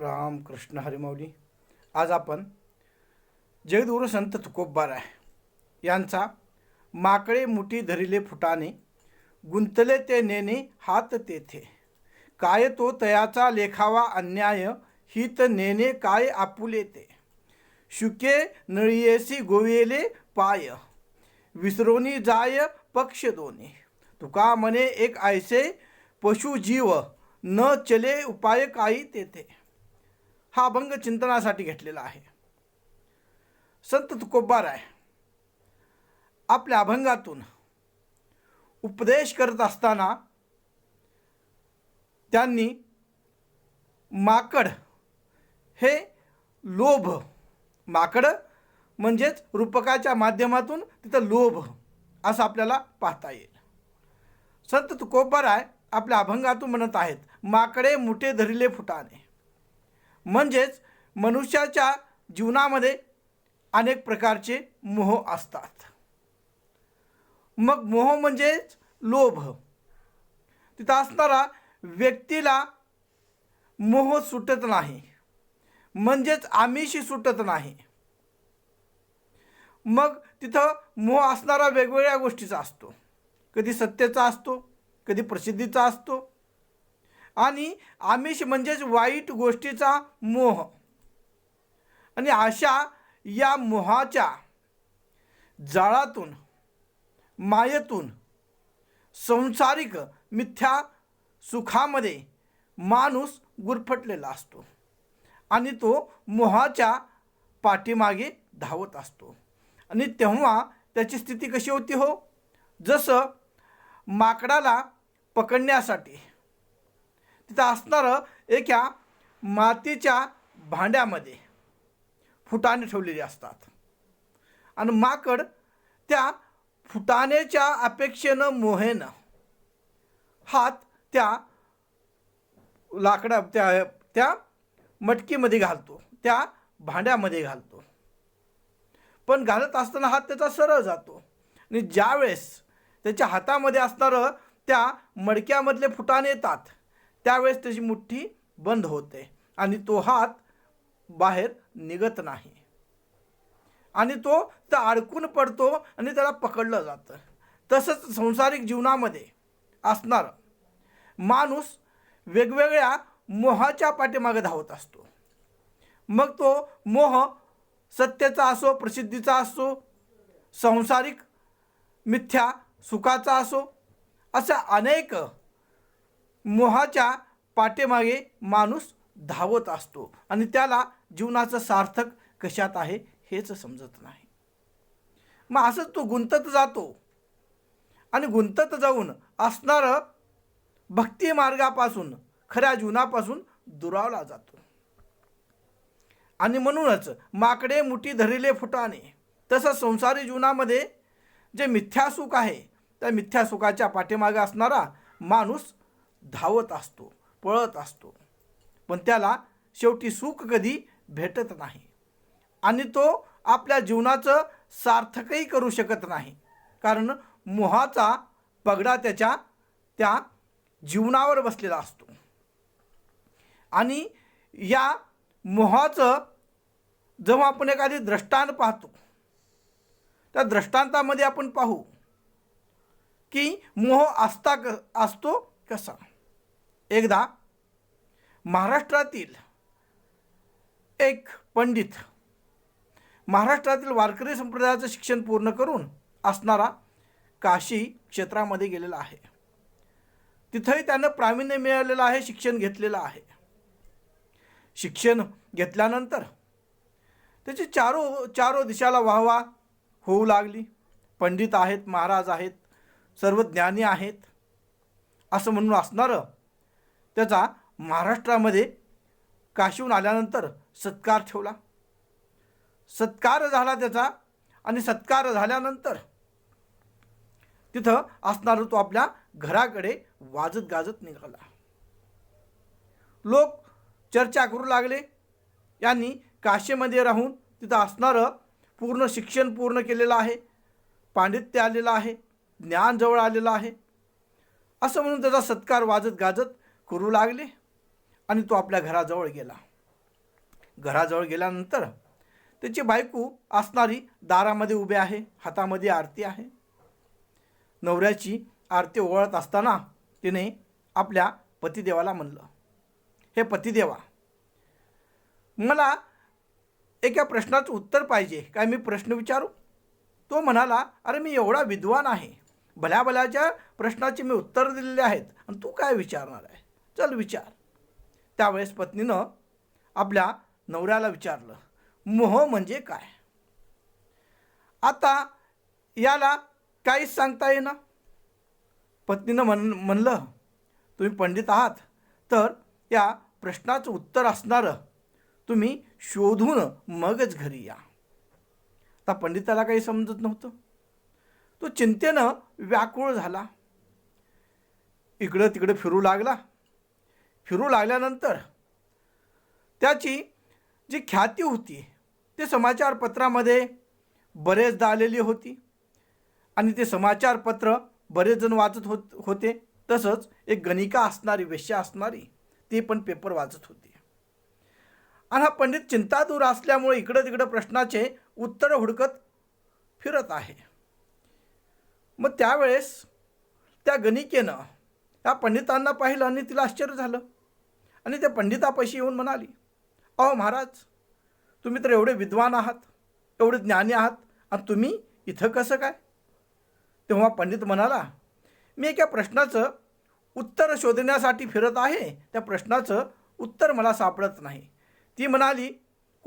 राम कृष्ण हरिमाऊली. आज आपण जगद्गुरू संत तुकोबाराय यांचा माकडे मुठी धरिले फुटाने, गुंतले ते नेणे हात तेथे, काय तो तयाचा लेखावा अन्याय, हित नेणे काय आपुले ते, शुके नळियेसी गोविले पाय, विसरोनी जाय पक्ष दोन्ही, तुका मने एक ऐसे पशु जीव, न चले उपाय काही तेथे. हा अभंग चिंतनासाठी घेतलेला आहे. संत तुकोबाराय आपल्या अभंगातून उपदेश करत असताना त्यांनी माकड हे लोभ, माकड म्हणजेच रूपकाच्या माध्यमातून तिथं लोभ असं आपल्याला पाहता येईल. संत तुकोबाराय आपल्या अभंगातून म्हणत आहेत, माकडे मुठे धरिले फुटाने, म्हणजेच मनुष्याच्या जीवनामध्ये अनेक प्रकारचे मोह असतात. मग मोह म्हणजेच लोभ. तिथं असणारा व्यक्तीला मोह सुटत नाही, म्हणजेच आमिषी सुटत नाही. मग तिथं मोह असणारा वेगवेगळ्या गोष्टीचा असतो. कधी सत्तेचा असतो, कधी प्रसिद्धीचा असतो, आणि आमिष म्हणजेच वाईट गोष्टीचा मोह. आणि अशा या मोहाच्या जाळातून, मायेतून, संसारिक मिथ्या सुखामध्ये माणूस गुरफटलेला असतो आणि तो मोहाच्या पाठीमागे धावत असतो. आणि तेव्हा त्याची स्थिती कशी होती हो? जसं माकडाला पकडण्यासाठी तिथं असणारं एका मातीच्या भांड्यामध्ये फुटाणे ठेवलेले असतात आणि माकड त्या फुटाण्याच्या अपेक्षेनं, मोहेनं हात त्या लाकडा त्या मटकीमध्ये घालतो, त्या भांड्यामध्ये घालतो. पण घालत असताना हात त्याचा सरळ जातो आणि ज्यावेळेस त्याच्या हातामध्ये असणारं त्या मडक्यामधले फुटाणे येतात त्यावेळेस त्याची मुठ्ठी बंद होते आणि तो हात बाहेर निघत नाही आणि तो तर अडकून पडतो आणि त्याला पकडलं जातं. तसंच संसारिक जीवनामध्ये असणार माणूस वेगवेगळ्या मोहाच्या पाठीमागे धावत असतो. मग तो मोह सत्तेचा असो, प्रसिद्धीचा असो, संसारिक मिथ्या सुखाचा असो, अशा अनेक मोहाच्या पाठीमागे माणूस धावत असतो आणि त्याला जीवनाचं सार्थक कशात आहे हेच समजत नाही. मग असंच तो गुंतत जातो आणि गुंतत जाऊन असणारं भक्ती मार्गापासून, खऱ्या जीवनापासून दुरावला जातो. आणि म्हणूनच माकडे मुठी धरिले फुटाणे, तसं संसारी जीवनामध्ये जे मिथ्या सुख आहे त्या मिथ्या सुखाच्या पाठीमागे असणारा माणूस धावत असतो, पळत असतो, पण त्याला शेवटी सुख कधी भेटत नाही आणि तो आपल्या जीवनाचं सार्थकही करू शकत नाही, कारण मोहाचा पगडा त्याच्या त्या जीवनावर बसलेला असतो. आणि या मोहाचं जेव्हा आपण एखादी दृष्टांत पाहतो, त्या दृष्टांतामध्ये आपण पाहू की मोह असतो कसा. एकदा महाराष्ट्रातील एक पंडित महाराष्ट्रातील वारकरी संप्रदायाचं शिक्षण पूर्ण करून असणारा काशी क्षेत्रामध्ये गेलेला आहे. तिथंही त्यानं प्रावीण्य मिळालेलं आहे, शिक्षण घेतलेलं आहे. शिक्षण घेतल्यानंतर त्याची चारो दिशाला वाहवा होऊ लागली. पंडित आहेत, महाराज आहेत, सर्व ज्ञानी आहेत असं म्हणून असणारं त्याचा महाराष्ट्रामध्ये काशीहून आल्यानंतर सत्कार ठेवला. सत्कार झाला त्याचा आणि सत्कार झाल्यानंतर तिथं असणारं तो आपल्या घराकडे वाजत गाजत निघाला. लोक चर्चा करू लागले, यांनी काशीमध्ये राहून तिथं असणारं पूर्ण शिक्षण पूर्ण केलेलं आहे, पांडित्य आलेलं आहे, ज्ञान जवळ आलेलं आहे असं म्हणून त्याचा सत्कार वाजत गाजत करू लागले आणि तो आपल्या घराजवळ गेला. घराजवळ गेल्यानंतर त्याची बायको असणारी दारामध्ये उभी आहे, हातामध्ये आरती आहे. नवऱ्याची आरती ओवाळत असताना तिने आपल्या पतिदेवाला म्हणलं, हे पतिदेवा, मला एका प्रश्नाचं उत्तर पाहिजे, काय मी प्रश्न विचारू? तो म्हणाला, अरे मी एवढा विद्वान आहे, भल्या भल्याच्या प्रश्नाची मी उत्तर दिलेले आहेत आणि तू काय विचारणार आहे? चल विचार. त्यावेळेस पत्नीनं आपल्या नवऱ्याला विचारलं, मोह म्हणजे काय? आता याला काहीच सांगता येईना. पत्नीनं म्हणलं, तुम्ही पंडित आहात, तर या प्रश्नाचं उत्तर असणारं तुम्ही शोधून मगच घरी या. आता पंडिताला काही समजत नव्हतं. तो चिंतेनं व्याकुळ झाला. इकडं तिकडं फिरू लागला. फिरू लागल्यानंतर त्याची जी ख्याती होती ते समाचारपत्रामध्ये बरेचदा आलेली होती आणि ते समाचारपत्र बरेच जण वाचत होते. तसंच एक गणिका असणारी, वेश्या असणारी, ती पण पेपर वाचत होती. आणि हा पंडित चिंतातूर असल्यामुळे इकडं तिकडं प्रश्नाचे उत्तर हुडकत फिरत आहे. मग त्यावेळेस त्या गणिकेनं त्या पंडितांना पाहिलं आणि तिला आश्चर्य झालं आणि त्या पंडितापाशी येऊन म्हणाली, अहो महाराज, तुम्ही तर एवढे विद्वान आहात, एवढे ज्ञानी आहात, आणि तुम्ही इथं कसं काय? तेव्हा पंडित म्हणाला, मी एका प्रश्नाचं उत्तर शोधण्यासाठी फिरत आहे, त्या प्रश्नाचं उत्तर मला सापडत नाही. ती म्हणाली,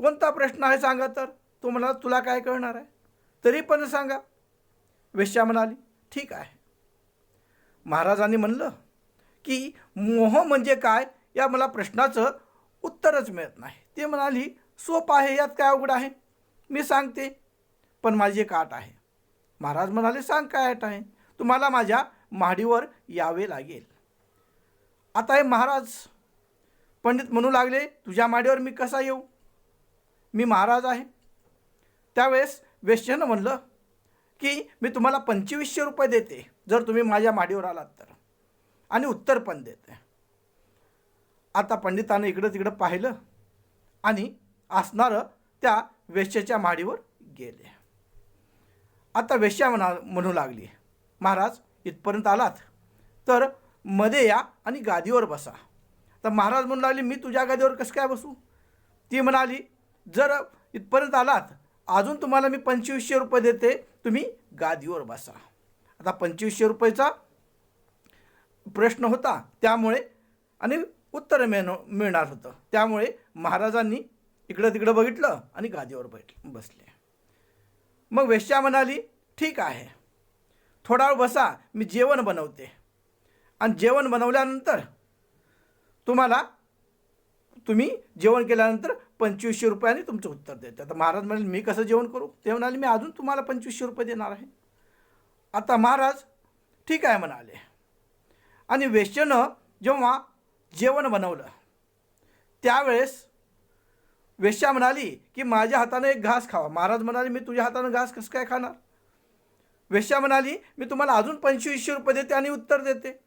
कोणता प्रश्न आहे सांगा तर. तो म्हणाला, तुला काय कळणार आहे, तरी पण सांगा. वेश्या म्हणाली, ठीक आहे. महाराजांनी म्हणलं की मोह म्हणजे काय या मला प्रश्नाचं उत्तरच मिळत नाही. ती म्हणाली, सोपं आहे, यात काय अवघड आहे, मी सांगते, पण माझी एक अट आहे. महाराज म्हणाले, सांग काय अट आहे? तुम्हाला माझ्या माडीवर यावे लागेल. आता हे महाराज पंडित म्हणू लागले, तुझ्या माडीवर मी कसा येऊ, मी महाराज आहे. त्यावेळेस वेश्यानं म्हणलं की मी तुम्हाला 2500 रुपये देते जर तुम्ही माझ्या माडीवर आलात तर, आणि उत्तर पण देते. आता पंडितानं इकडं तिकडं पाहिलं आणि असणारं त्या वेश्याच्या माडीवर गेले. आता वेश्या म्हणू लागली, महाराज इथपर्यंत आलात तर मध्ये या आणि गादीवर बसा. तर महाराज म्हणू लागले, मी तुझ्या गादीवर कसं काय बसू? ती म्हणाली, जर इथपर्यंत आलात अजून तुम्हाला मी 2500 रुपये देते, तुम्ही गादीवर बसा. आता 2500 रुपयेचा प्रश्न होता, त्यामुळे आणि उत्तर मिळणार होतं, त्यामुळे महाराजांनी इकडं तिकडं बघितलं आणि गादीवर बसले. मग वेश्या म्हणाली, ठीक आहे, थोडा वेळ बसा, मी जेवण बनवते, आणि जेवण बनवल्यानंतर तुम्ही जेवण केल्यानंतर 2500 रुपयाने तुमचं उत्तर देते. आता महाराज म्हणाले, मी कसं जेवण करू? ते म्हणाले, मी अजून तुम्हाला 2500 रुपये देणार आहे. आता महाराज ठीक आहे म्हणाले. आणि वेश्येनं जेव्हा जेवण बनवलं त्यावेळेस वेश्या म्हणाली की माझ्या हाताने एक घास खावा. महाराज म्हणाले, मी तुझ्या हाताने घास कसं काय खाणार? वेश्या म्हणाली, मी तुम्हाला अजून 2500 रुपये देते आणि उत्तर देते.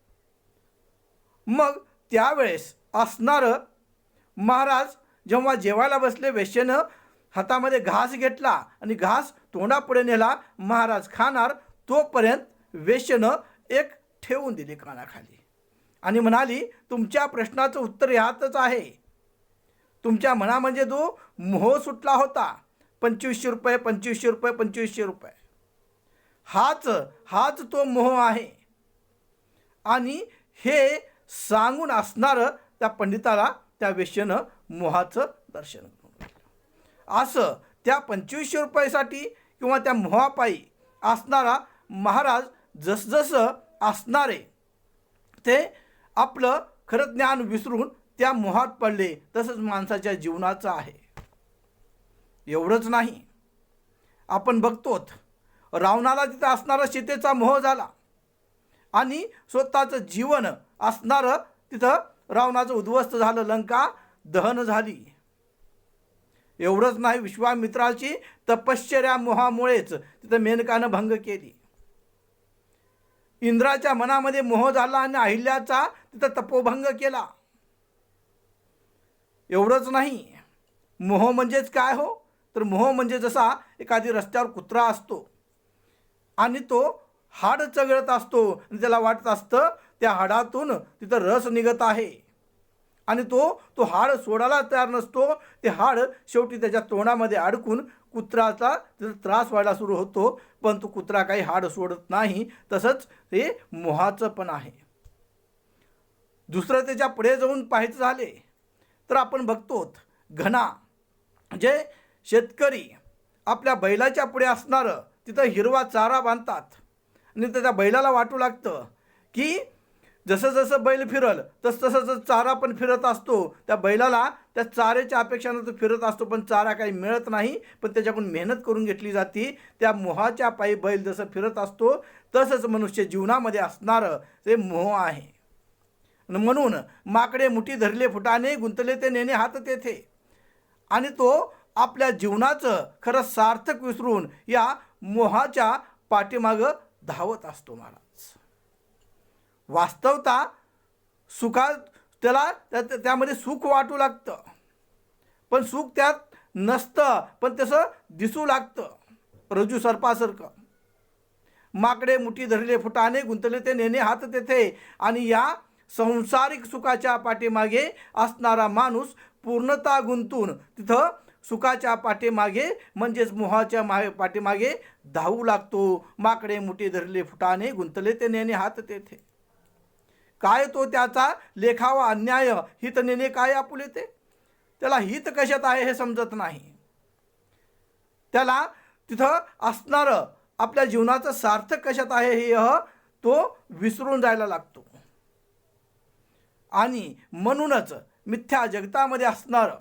मग त्यावेळेस असणारं महाराज जेव्हा जेवायला बसले, वेश्येनं हातामध्ये घास घेतला आणि घास तोंडापुढे नेला. महाराज खाणार तोपर्यंत वेश्येनं एक ठेवून दिली कानाखाली आणि म्हणाली, तुमच्या प्रश्नाचं उत्तर ह्यातच आहे. तुमच्या मनामध्ये जो मोह सुटला होता, 2500 रुपये 2500 रुपये 2500 रुपये, हाच तो मोह आहे. आणि हे सांगून असणारं त्या पंडिताला त्या वेश्येनं मोहाचं दर्शन करून घेतलं. असं त्या 2500 रुपयासाठी किंवा त्या मोहापायी असणारा महाराज जसजसं असणारे ते आपलं खरं ज्ञान विसरून त्या मोहात पडले, तसंच माणसाच्या जीवनाचं आहे. एवढंच नाही, आपण बघतोत रावणाला तिथं असणारा सीतेचा मोह झाला आणि स्वतःचं जीवन असणारं तिथं रावणाचं उद्ध्वस्त झालं, लंका दहन झाली. एवढंच नाही, विश्वामित्राची तपश्चर्या मोहामुळेच तिथं मेनकानं भंग केली. इंद्राच्या मनामध्ये मोह झाला आणि अहिल्याचा तिथं तपोभंग केला. एवढंच नाही, मोह म्हणजेच काय हो? तर मोह म्हणजे जसा एखादी रस्त्यावर कुत्रा असतो आणि तो हाड चघळत असतो आणि त्याला वाटत असतं त्या हाडातून तिथं रस निघत आहे आणि तो तो हाड सोडायला तयार नसतो. ते हाड शेवटी त्याच्या तोंडामध्ये अडकून कुत्र्याचा त्रास व्हायला सुरू होतो, पण तो कुत्रा काही हाड सोडत नाही. तसंच हे मोहाचं पण आहे. दुसरं त्याच्या पुढे जाऊन पाहायचं झाले तर आपण बघतो घना, जे शेतकरी आपल्या बैलाच्या पुढे असणारं तिथं हिरवा चारा बांधतात आणि त्या बैलाला वाटू लागतं की जसं जसं बैल फिरल तसं तसं चारा पण फिरत असतो. त्या बैलाला त्या चाऱ्याच्या अपेक्षानं तो फिरत असतो, पण चारा काही मिळत नाही. पण त्याच्याकडून मेहनत करून घेतली जाते. त्या मोहाच्या पायी बैल जसं फिरत असतो तसंच मनुष्य जीवनामध्ये असणारं ते मोह आहे. म्हणून माकडे मुठी धरले फुटाने, गुंतले ते नेणे हात तेथे. आणि तो आपल्या जीवनाचं खरं सार्थक विसरून या मोहाच्या पाठीमागं धावत असतो महाराज. वास्तवता सुखात त्याला त्यामध्ये सुख वाटू लागतं, पण सुख त्यात नसतं, पण तसं दिसू लागतं रज्जू सर्पासारखं. माकडे मुठी धरले फुटाने, गुंतले ते नेणे हात तेथे. आणि या संसारिक सुखाच्या पाठीमागे असणारा माणूस पूर्णता गुंतून तिथं सुखाच्या पाठीमागे म्हणजेच मोहाच्या पाठीमागे धावू लागतो. माकडे मुठी धरले फुटाने, गुंतले ते नेणे हात तेथे. काय तो त्याचा लेखावा अन्याय, हित नेणे काय आपुले ते. त्याला हित कशात आहे हे समजत नाही. त्याला तिथं असणारं आपल्या जीवनाचं सार्थक कशात आहे हे तो विसरून जायला लागतो. आणि म्हणूनच मिथ्या जगतामध्ये असणारं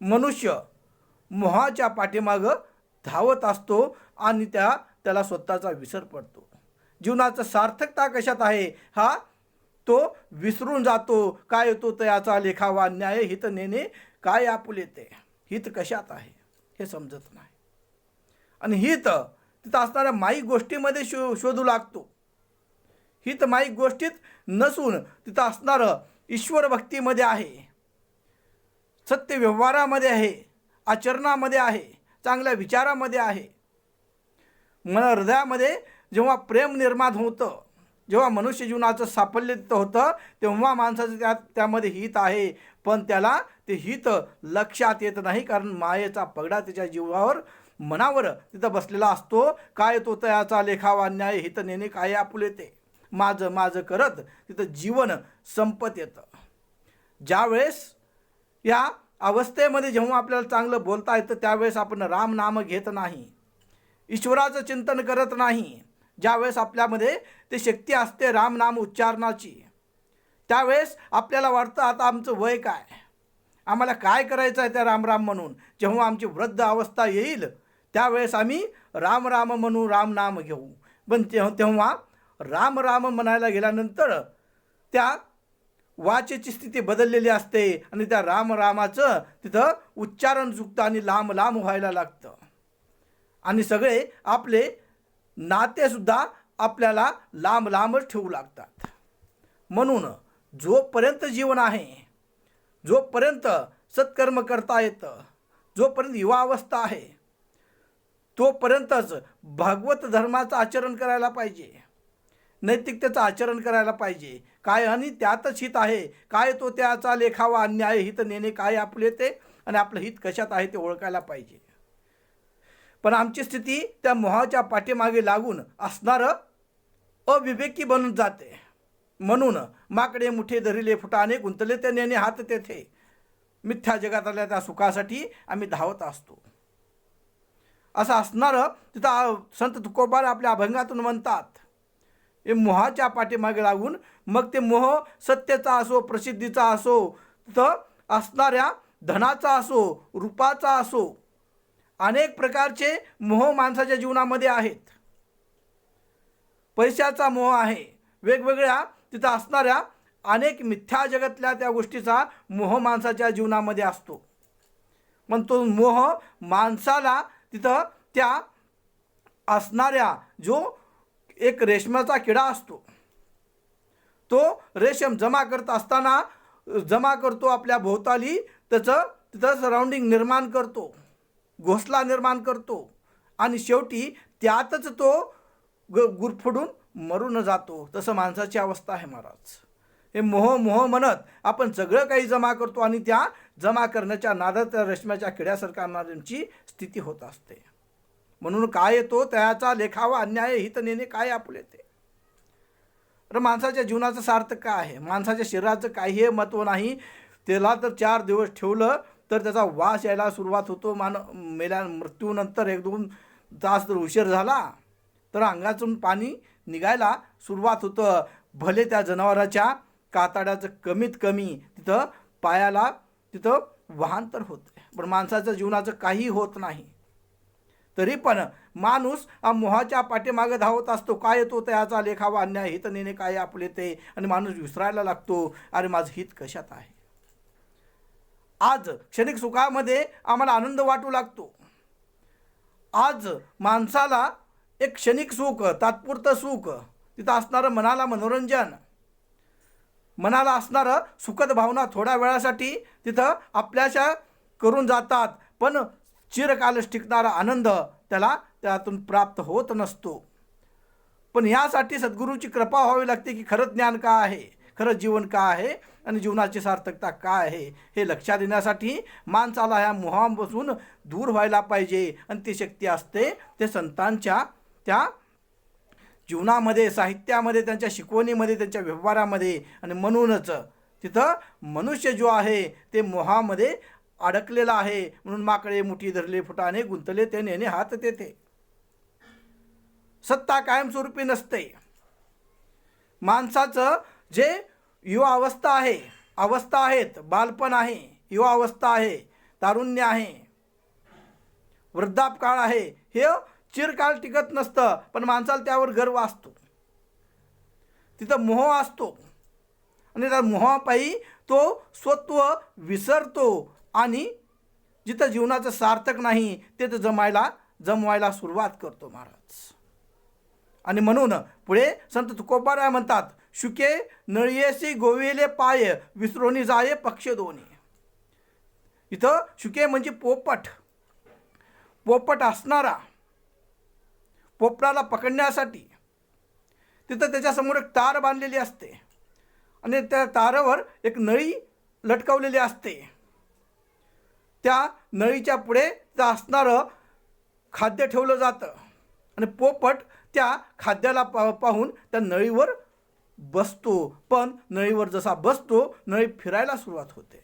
मनुष्य मोहाच्या पाठीमागं धावत असतो आणि त्याला स्वतःचा विसर पडतो. जीवनाचं सार्थकता कशात आहे हा तो विसरून जातो. काय तो तयाचा लेखावा न्याय, हित नेणे काय आपुले ते. हित कशात आहे हे समजत नाही. आणि हित तिथं असणाऱ्या माईक गोष्टीमध्ये शोधू लागतो. हित माईक गोष्टीत नसून तिथं असणारं ईश्वर भक्तीमध्ये आहे, सत्य व्यवहारामध्ये आहे, आचरणामध्ये आहे, चांगल्या विचारामध्ये आहे. मन हृदयामध्ये जेव्हा प्रेम निर्माण होतं, जेव्हा मनुष्य जीवनाचं साफल्य होतं, तेव्हा माणसाचं त्यामध्ये हित आहे. पण त्याला ते हित लक्षात येत नाही, कारण मायेचा पगडा त्याच्या जीवावर मनावर तिथं बसलेला असतो. काय तो तयाचा लेखावा न्याय, हित नेणे काय आपुले ते. माझं माझं करत तिथं जीवन संपत येतं. ज्यावेळेस या अवस्थेमध्ये जेव्हा आपल्याला चांगलं बोलता येतं त्यावेळेस आपण राम नाम घेत नाही, ईश्वराचं चिंतन करत नाही. ज्यावेळेस आपल्यामध्ये ते शक्ती असते राम नाम उच्चारणाची, त्यावेळेस आपल्याला वाटतं आता आमचं वय काय, आम्हाला काय करायचं आहे त्या राम राम म्हणून. जेव्हा आमची वृद्ध अवस्था येईल त्यावेळेस आम्ही राम राम म्हणू, राम नाम घेऊ. पण तेव्हा राम राम म्हणायला गेल्यानंतर त्या वाचेची स्थिती बदललेली असते आणि त्या राम रामाचं तिथं उच्चारण चुकतं आणि लांब लांब व्हायला लागतं. आणि सगळे आपले नातेसुद्धा आपल्याला लांब लांबच ठेवू लागतात. म्हणून जोपर्यंत जीवन आहे, जोपर्यंत सत्कर्म करता येतं, जोपर्यंत युवावस्था आहे, तोपर्यंतच भागवत धर्माचं आचरण करायला पाहिजे, नैतिकतेचं आचरण करायला पाहिजे. काय आणि त्यातच हित आहे. काय तो त्याचा लेखावा अन्याय, हित नेणे काय आपले ते. आणि आपलं हित कशात आहे ते ओळखायला पाहिजे. पण आमची स्थिती त्या मोहाच्या पाठीमागे लागून असणारं अविवेकी बनून जाते. म्हणून माकडे मुठे धरिले फुटाने, गुंतले ते नेणे हात तेथे. मिथ्या जगातल्या त्या सुखासाठी आम्ही धावत असतो. असं असणारं तिथं संत तुकोबा आपल्या अभंगातून म्हणतात, हे मोहाच्या पाठीमागे लागून मग ते मोह सत्तेचा असो, प्रसिद्धीचा असो, तिथं असणाऱ्या धनाचा असो, रूपाचा असो, अनेक प्रकारचे मोह माणसाच्या जीवनामध्ये आहेत. पैशाचा मोह आहे, वेगवेगळ्या तिथं असणाऱ्या अनेक मिथ्या जगतल्या त्या गोष्टीचा मोह माणसाच्या जीवनामध्ये असतो. पण तो मोह माणसाला तिथं त्या असणाऱ्या जो एक रेशमाचा किडा असतो, तो रेशम जमा करत असताना जमा करतो आपल्या भोवताली, त्याचं तिथं सराउंडिंग निर्माण करतो, घोसला निर्माण करतो आणि शेवटी त्यातच तो गुरफडून मरून जातो. तसं माणसाची अवस्था आहे महाराज. हे मोह मोह म्हणत आपण सगळं काही जमा करतो आणि त्या जमा करण्याच्या नादात रेशमाच्या किड्यासारखा आमची स्थिती होत असते. म्हणून काय येतो त्याचा लेखावा अन्याय हित नेणे काय आपुले ते. तर माणसाच्या जीवनाचं सार्थक काय आहे? माणसाच्या शरीराचं काही महत्त्व नाही. त्याला तर 4 दिवस ठेवलं तर त्याचा वास यायला सुरुवात होतो. मृत्यूनंतर 1-2 तास जर उशीर झाला तर अंगातून पाणी निघायला सुरुवात होतं. भले त्या जनावराच्या कातड्याचं कमीत कमी तिथं पायाला तिथं वाहन तर होतं, पण माणसाच्या जीवनाचं काही होत नाही. तरी पण माणूस हा मोहाच्या पाठीमागे धावत असतो. काय येतो त्याचा लेखावा अन्याय हित नेणे काय आपले ते. आणि माणूस विसरायला लागतो, अरे माझं हित कशात आहे. आज क्षणिक सुखामध्ये आम्हाला आनंद वाटू लागतो. आज माणसाला एक क्षणिक सुख, तात्पुरतं सुख, तिथं असणारं मनाला मनोरंजन, मनाला असणारं सुखद भावना थोड्या वेळासाठी तिथं आपल्याशा करून जातात, पण चिरकालच टिकणारा आनंद त्याला त्यातून प्राप्त होत नसतो. पण यासाठी सद्गुरूची कृपा व्हावी लागते की खरं ज्ञान काय आहे, खरं जीवन काय आहे आणि जीवनाची सार्थकता काय आहे हे लक्षात येण्यासाठी माणसाला ह्या मोहापासून दूर व्हायला पाहिजे. आणि ती शक्ती असते ते संतांच्या त्या जीवनामध्ये, साहित्यामध्ये, त्यांच्या शिकवणीमध्ये, त्यांच्या व्यवहारामध्ये. आणि म्हणूनच तिथं मनुष्य जो आहे ते मोहामध्ये अडकलेला आहे. म्हणून माकडे मुठी धरले फुटाने गुंतले ते नेणे हात तेथे. सत्ता कायमस्वरूपी नसते. माणसाचं जे युवा अवस्था आहे, अवस्था आहेत, बालपण आहे, युवा अवस्था आहे, तारुण्य आहे, वृद्धापकाळ आहे, हे चिरकाल टिकत नसतं. पण माणसाला त्यावर गर्व असतो, तिथं मोह असतो आणि त्या मोहापायी तो स्वत्व विसरतो आणि जिथं जीवनाचं सार्थक नाही तिथं जमवायला सुरुवात करतो महाराज. आणि म्हणून पुढे संत तुकोबाराय म्हणतात, शुके नळियेसी गोविले पाय विसरोनी जाये पक्ष दोन्ही. इथं शुके म्हणजे पोपट. पोपट असणारा पोपटाला पकडण्यासाठी तिथं त्याच्यासमोर एक तार बांधलेली असते आणि त्या तारावर एक नळी लटकवलेली असते. त्या नळीच्या पुढे तिथं असणारं खाद्य ठेवलं जातं आणि पोपट त्या खाद्याला पाहून त्या नळीवर बसतो. पण नळीवर जसा बसतो नळी फिरायला सुरुवात होते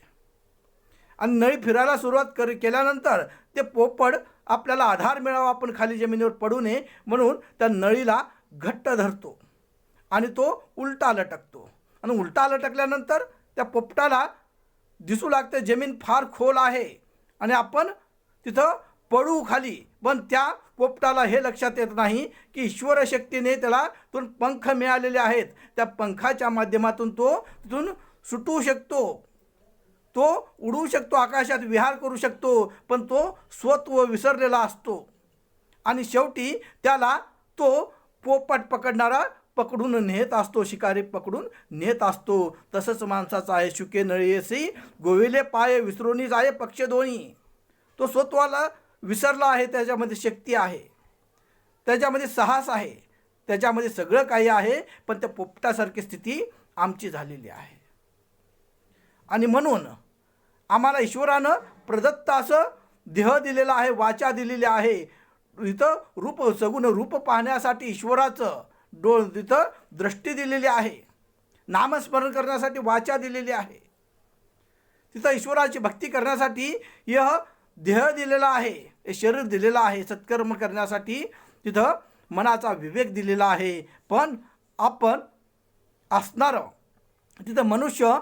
आणि नळी फिरायला सुरुवात केल्यानंतर ते पोपट आपल्याला आधार मिळावा, आपण खाली जमिनीवर पडू नये म्हणून त्या नळीला घट्ट धरतो आणि तो उलटा लटकतो. आणि उलटा लटकल्यानंतर त्या पोपटाला दिसू लागते जमीन फार खोल आहे आणि आपण तिथं पडू खाली. पण त्या पोपटाला हे लक्षात येत नाही की ईश्वर शक्तीने त्याला तिथून पंख मिळालेले आहेत. त्या पंखाच्या माध्यमातून तो तिथून सुटू शकतो, तो उडू शकतो, आकाशात विहार करू शकतो. पण तो स्वत्व विसरलेला असतो आणि शेवटी त्याला तो पोपट पकडणारा पकडून नेत असतो, शिकारी पकडून नेत असतो. तसंच माणसाचं आहे. शुके नळियेसी गोविले पाय विसरोनी जाये पक्ष दोन्ही. तो स्वत्वाला विसरला आहे. त्याच्यामध्ये शक्ती आहे, त्याच्यामध्ये साहस आहे, त्याच्यामध्ये सगळं काही आहे, पण त्या पोपटासारखी स्थिती आमची झालेली आहे. आणि म्हणून आम्हाला ईश्वरानं प्रदत्त असं देह दिलेला आहे, वाचा दिलेली आहे. इथं रूप सगुण रूप पाहण्यासाठी ईश्वराचं तिथं दृष्टी दिलेली आहे, नामस्मरण करण्यासाठी वाचा दिलेली आहे, तिथं ईश्वराची भक्ती करण्यासाठी यह देह दिलेला आहे, हे शरीर दिलेलं आहे, सत्कर्म करण्यासाठी तिथं मनाचा विवेक दिलेला आहे. पण आपण असणारं तिथं मनुष्य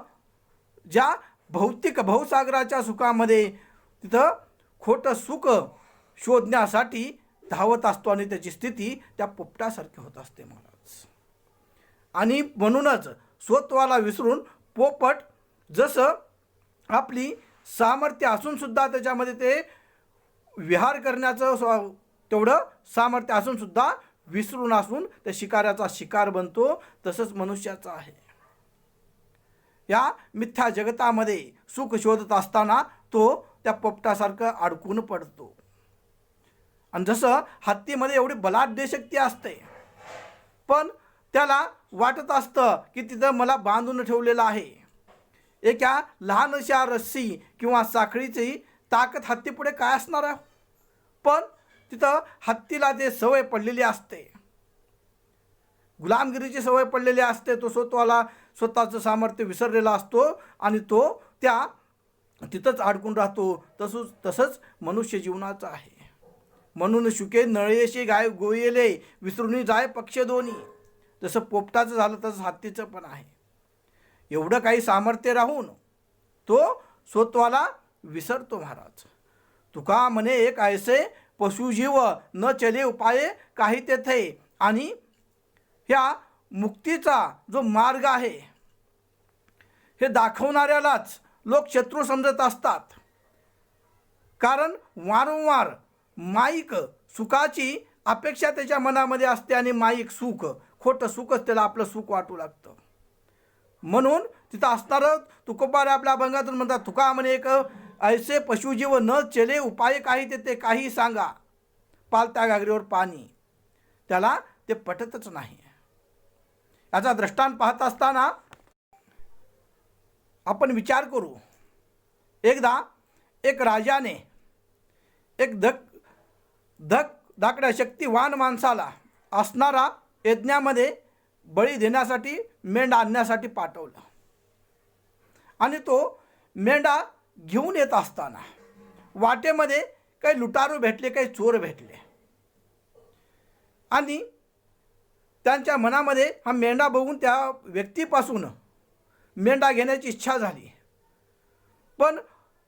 ज्या भौतिक भवसागराच्या सुखामध्ये तिथं खोटं सुख शोधण्यासाठी धावत असतो आणि त्याची स्थिती त्या पोपटासारखी होत असते महाराज. आणि म्हणूनच स्वत्वाला विसरून पोपट जसं आपली सामर्थ्य असूनसुद्धा त्याच्यामध्ये ते विहार करण्याचं तेवढं सामर्थ्य असूनसुद्धा विसरून असून त्या शिकाऱ्याचा शिकार बनतो, तसंच मनुष्याचं आहे. या मिथ्या जगतामध्ये सुख शोधत असताना तो त्या पोपटासारखं अडकून पडतो. आणि जसं हत्तीमध्ये एवढी बलाढ्य शक्ती असते, पण त्याला वाटत असतं की तिथं मला बांधून ठेवलेलं आहे. एका लहानशा रस्सी किंवा साखळीची ताकद हत्तीपुढे काय असणार आहे. पण तिथं हत्तीला ते सवय पडलेली असते, गुलामगिरीची सवय पडलेली असते. तो स्वतःचं सामर्थ्य विसरलेला असतो आणि तो तिथंच अडकून राहतो. तसंच मनुष्य जीवनाचं आहे. म्हणून शुके नळेशी गाय गोयले विसरून जाय पक्ष दोन्ही. जसं पोपटाचं झालं तसं हत्तीचं पण आहे. एवढं काही सामर्थ्य राहून तो स्वतःला विसरतो. महाराज तुका म्हणे एक ऐसे पशुजीव न चले उपाये काही तेथे. आणि ह्या मुक्तीचा जो मार्ग आहे हे दाखवणाऱ्यालाच लोक शत्रू समजत असतात. कारण वारंवार माईक सुखाची अपेक्षा त्याच्या मनामध्ये असते आणि माईक सुख, खोटं सुखच त्याला आपलं सुख वाटू लागतं. म्हणून तिथं असणारं तुकोबारे आपल्या अभंगातून म्हणतात, तुका म्हणे एक ऐसे पशुजीव न चले उपाय काही ते काही सांगा, पालत्या घागरीवर पाणी. त्याला ते पटतच नाही. याचा दृष्टांत पाहत असताना आपण विचार करू. एकदा एक राजाने एक धाकड्या शक्तिवान माणसाला असणारा यज्ञामध्ये बळी देण्यासाठी मेंढा आणण्यासाठी पाठवलं. आणि तो मेंढा घेऊन येत असताना वाटेमध्ये काही लुटारू भेटले, काही चोर भेटले. आणि त्यांच्या मनामध्ये हा मेंढा बघून त्या व्यक्तीपासून मेंढा घेण्याची इच्छा झाली. पण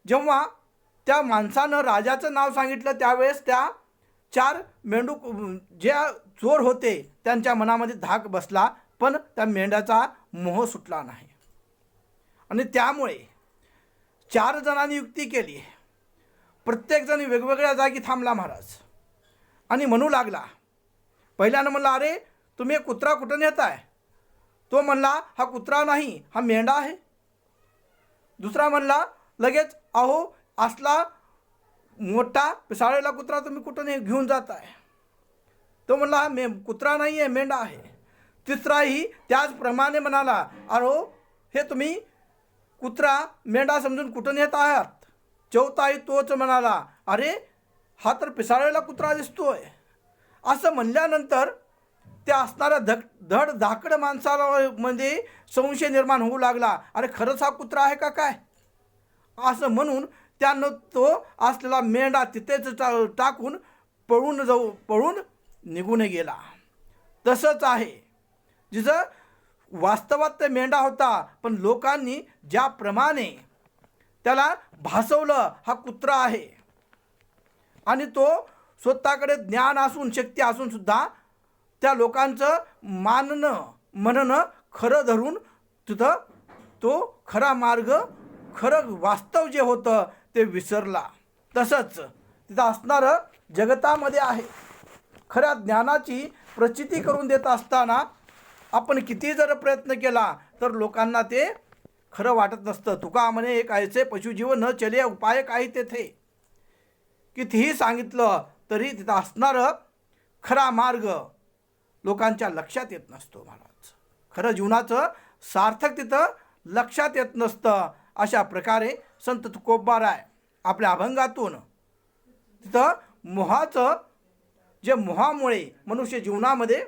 जेव्हा त्या माणसानं राजाचं नाव सांगितलं त्यावेळेस त्या 4 मेंढूक ज्या चोर होते त्यांच्या मनामध्ये धाक बसला, पण त्या मेंढ्याचा मोह सुटला नाही. आणि त्यामुळे 4 जणांनी युक्ती केली. प्रत्येकजण वेगवेगळ्या जागी थांबला महाराज आणि म्हणू लागला. पहिल्यानं म्हणला, अरे तुम्ही कुत्रा कुठं नेताय? तो म्हणला, हा कुत्रा नाही, हा मेंढा आहे. दुसरा म्हणला लगेच, अहो असला मोठा पिसाळलेला कुत्रा तुम्ही कुठं घेऊन जाताय? तो म्हणला, हा कुत्रा नाही आहे, मेंढा आहे. तिसराही त्याचप्रमाणे म्हणाला, अहो हे तुम्ही कुत्रा मेंढा समजून कुठं नेत आहात? चौथाही तोच म्हणाला, अरे हा तर पिसाळलेला कुत्रा दिसतोय. असं म्हणल्यानंतर त्या असणाऱ्या धड धाकड माणसाला मध्ये संशय निर्माण होऊ लागला. अरे खरंच हा कुत्रा आहे का काय? असं म्हणून त्यानं तो असलेला मेंढा तिथेच टाकून पळून निघून गेला. तसंच आहे, जिथं वास्तवात ते मेंढा होता, पण लोकांनी ज्याप्रमाणे त्याला भासवलं हा कुत्रा आहे. आणि तो स्वतःकडे ज्ञान असून शक्ती असून सुद्धा त्या लोकांचं म्हणणं खरं धरून तिथं तो खरा मार्ग, खरं वास्तव जे होतं ते विसरला. तसंच तिथं असणारं जगतामध्ये आहे. खऱ्या ज्ञानाची प्रचिती करून देत असताना आपण किती जर प्रयत्न केला तर लोकांना ते खरं वाटत नसतं. तुका म्हणे एक ऐसे पशुजीव न चले उपाय काही तेथे. कितीही सांगितलं तरी तिथं असणारं खरा मार्ग लोकांच्या लक्षात येत नसतो महाराज. खरं जीवनाचं सार्थक तिथं लक्षात येत नसतं. अशा प्रकारे संत तुकोबाराय आपल्या अभंगातून तिथं मोहाचं, जे मोहामुळे मनुष्य जीवनामध्ये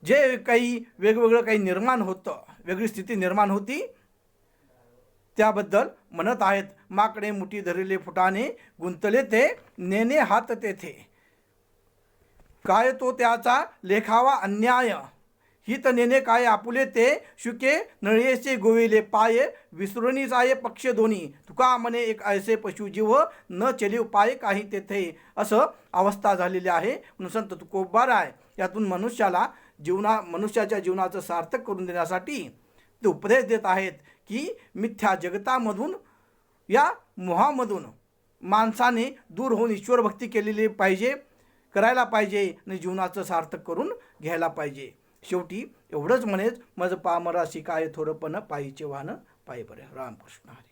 जे काही वेगवेगळं काही निर्माण होतं, वेगळी स्थिती निर्माण होती, त्याबद्दल म्हणत आहेत. माकडे मुठी धरले फुटाने गुंतले ते नेने हात तेथे. काय तो त्याचा लेखावा अन्याय हित नेने काय आपुले ते शुके नळीचे गोविले पाय विसरुनी जाये पक्ष दोन्ही. तुका म्हणे एक ऐसे पशुजीव न चले उपाय काही तेथे. असं अवस्था झालेली आहे. म्हणून संत तुकोबाराय यातून मनुष्याच्या जीवनाचं सार्थक करून देण्यासाठी ते उपदेश देत आहेत की मिथ्या जगतामधून, या मोहामधून माणसाने दूर होऊन ईश्वर भक्ती करायला पाहिजे आणि जीवनाचं सार्थक करून घ्यायला पाहिजे. शेवटी एवढंच म्हणेच, मज पामराशी काय थोरपण पायीचे वाहन पायी बरे. रामकृष्ण हरी.